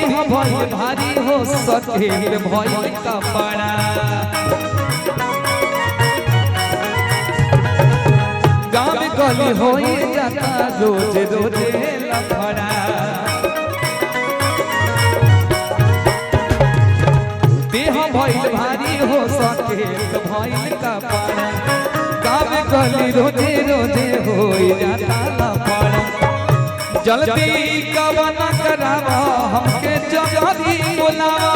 देह भइल भारी हो सकेत भइल कपड़ा गाँव गली हो जाता रोज रोज लफड़ा देह भइल भारी हो सकेत भइल कपड़ा गाँव गली रोजे रोजे हो जाता लफड़ा जल्दी कवना करावा हमके जल्दी बुलावा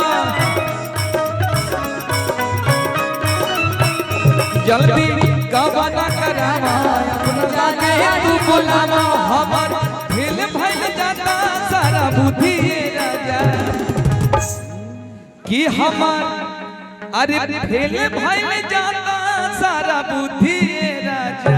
जल्दी कवना करावा अपना तू बुलावा हमर हिल भइल जाता सारा बुद्धि राजा कि हमर अरे हिल भइल जाता सारा बुद्धि राजा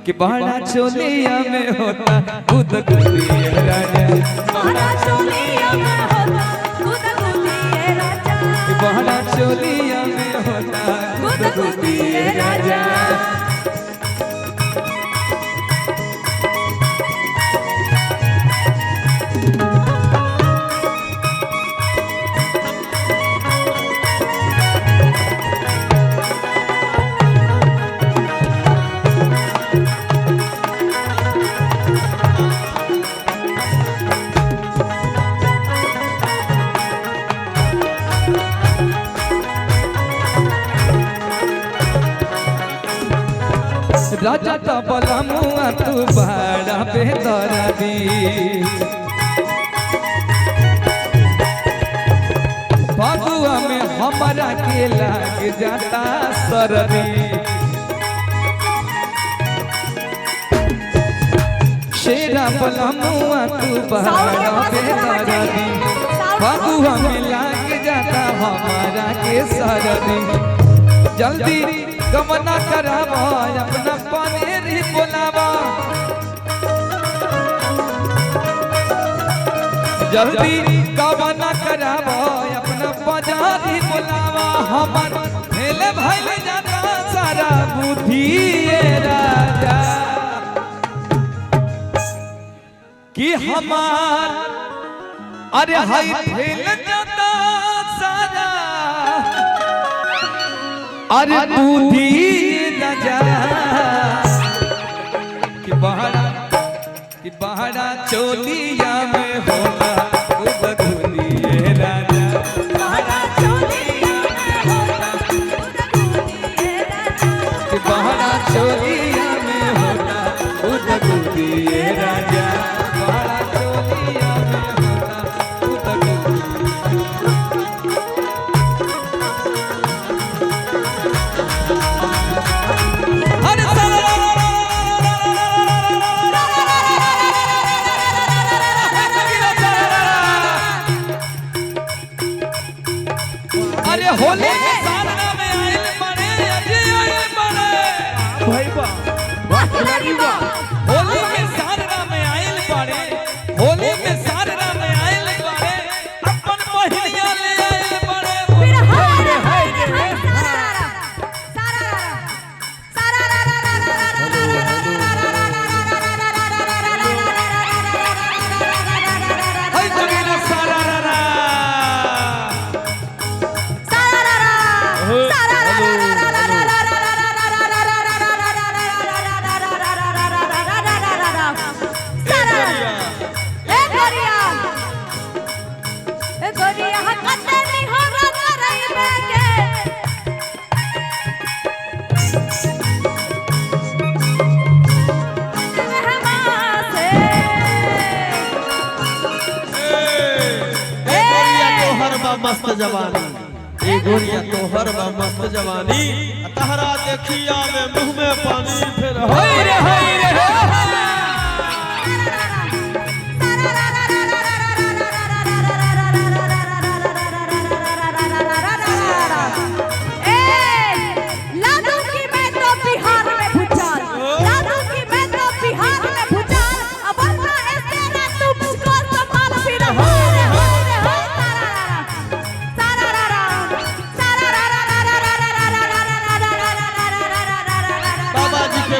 कि बड़ा चोलिया में होता खुद गुदिए राजा बड़ा चोलिया में होता खुद गुदिए राजा कि बड़ा चोलिया में होता खुद गुदिए राजा राजा तो बला मुआ तू बड़ा बेदरदी फगुआ में हमारा के लाग जाता सरदी शेरा बला मुआ तू बड़ा बेदरदी फगुआ में लाग जाता हमारा के सरदी जल्दी गमना करावा अपना पानेरी बोलावा जल्दी गमना करावा अपना बाजारी बोलावा हमर भेले भइल जाता सारा बुद्धि राजा कि हमार अरे हाय भेल जाता सारा अरे बुद्धि राजा कि बहरा चोलिया में होगा खुद गुदिए राजा बड़ा चोलिया में होता खुद गुदिए राजा कि बहरा चोलिया में होगा खुद गुदिए राजा बहरा चोलिया में होगा खुद अरे होली के सारना में आइल बने अजी आइल बने भाई बा होली के सारना में आइल बने होली के सारना में आइल बने अपन पहिया ले आइल बने फिर हाय हाय सारा हाय जमीना सारा मस्त जवानी ए गोरिया तोहर बा मस्त जवानी तहरा देखिया में मुंह में पानी फिर हाय रे लादू की मैं तो बिहार में भूचाल लादू की मैं तो बिहार में भूचाल अब ना ऐसे ना तुमको संभाल फिर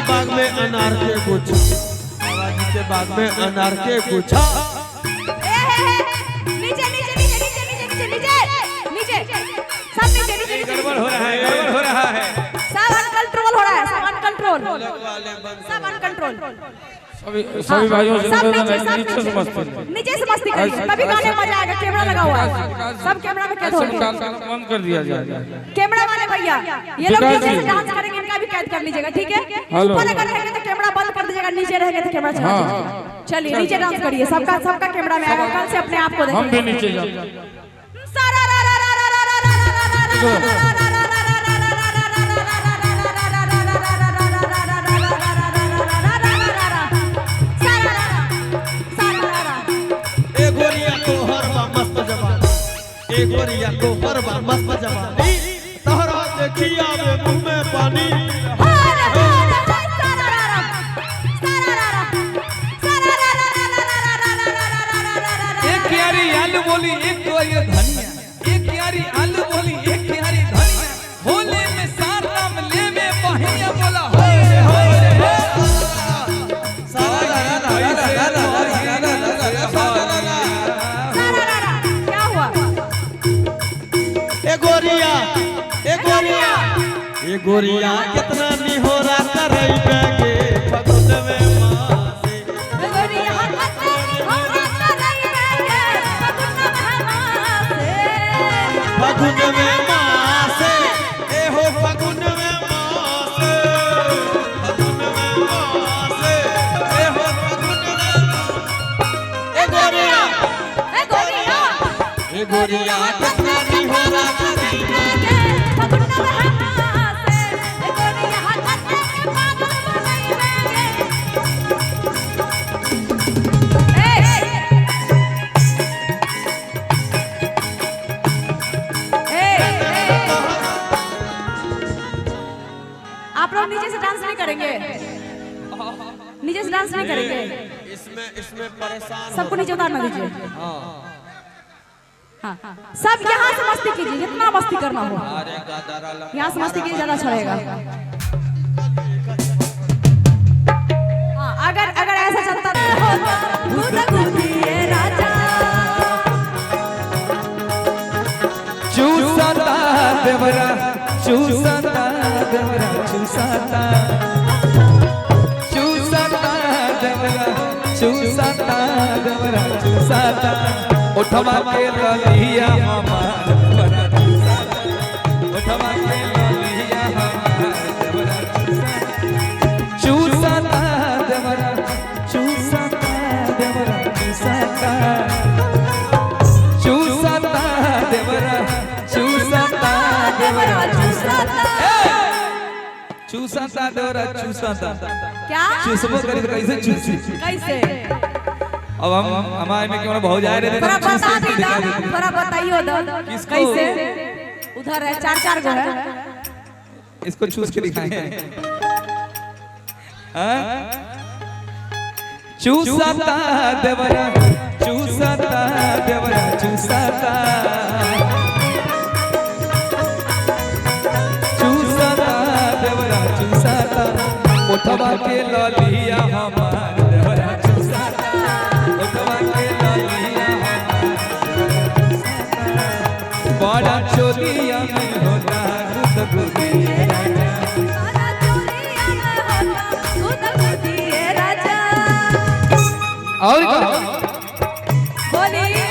बाग में अनार के गुच्छा बाबा जी के बाग में अनार के गुच्छा गड़बड़ हो रहा है, गड़बड़ हो रहा है। सब अनकंट्रोल हो रहा है, सब अनकंट्रोल, सब अनकंट्रोल। सभी भाइयों से सब निवेदन है, नीचे नीचे से मस्ती नीचे से मस्ती करिए, तभी गाने में मजा आएगा। कैमरा लगा हुआ है, सब कैमरा में कैद हो गए। बंद कर दिया जाए। कैमरा वाले भैया ये लोग नीचे से डांस करेंगे, इनका भी कैद कर लीजिएगा, ठीक है? ऊपर अगर रहेंगे तो कैमरा बंद कर दीजिएगा, नीचे रहेंगे तो कैमरा चला दीजिएगा। चलिए नीचे डांस करिए, सबका सबका कैमरा में आएगा, कल से अपने आप को हम भी देखिए। नीचे जाते ए गोरिया तोहर बा मस्त जवानी, तोहरा देखिया में मुंह में पानी। एक क्यारी आलू बोली एक क्यारी धनिया, एक क्यारी आलू बोली एक क्यारी धनिया, होले में सार नाम ले में पहिया बोला हो रे हो रे हो। क्या हुआ? ए गोरिया ए गोरिया ए गोरिया कितना निहोरा करई बेगे फगुन में मासे। फगुन में मासे ए हो फगुन में मासे, फगुन में मासे ए हो फगुन में। ए गोरिया ए गोरिया कितना निहोरा करई बेगे। आप लोग नीचे से डांस नहीं करेंगे? नीचे से डांस नहीं करेंगे? इसमें परेशान सबको नीचे उतारना दीजिए। हाँ, सब यहाँ से मस्ती कीजिए, जितना मस्ती करना हो यहाँ से मस्ती कीजिए, ज्यादा अच्छा रहेगा। हाँ, अगर ऐसा चलता चूसाता देवरा चूसाता देवरा चूसाता चूसाता देवरा चूसाता देवरा चूसाता उठवा के ललिया हमार देवरा चूसाता उठवा के ललिया हमार देवरा चूसाता देवरा चूसाता देवरा चूसाता चूसाता देवरा चूसाता देवरा चूसाता देवरा चूसाता क्या? चूसबो करी तो कैसे चूसी? कैसे? अब हम हमारे में क्यों बहुत जा रहे थे, थोड़ा चूस बता के दिखा देते। थोड़ा बताइए किसको? कैसे? उधर है, चार गो है। इसको चूस के दिखाएं। हाँ? चूसाता देवरा चूसाता देवरा चूसाता चूसाता देवरा चूसाता उठवा के ललिया हमार देवरा चूसाता उठवा के ललिया हमार बड़ा चोलिया में होता गुदगुदी राजा और बोली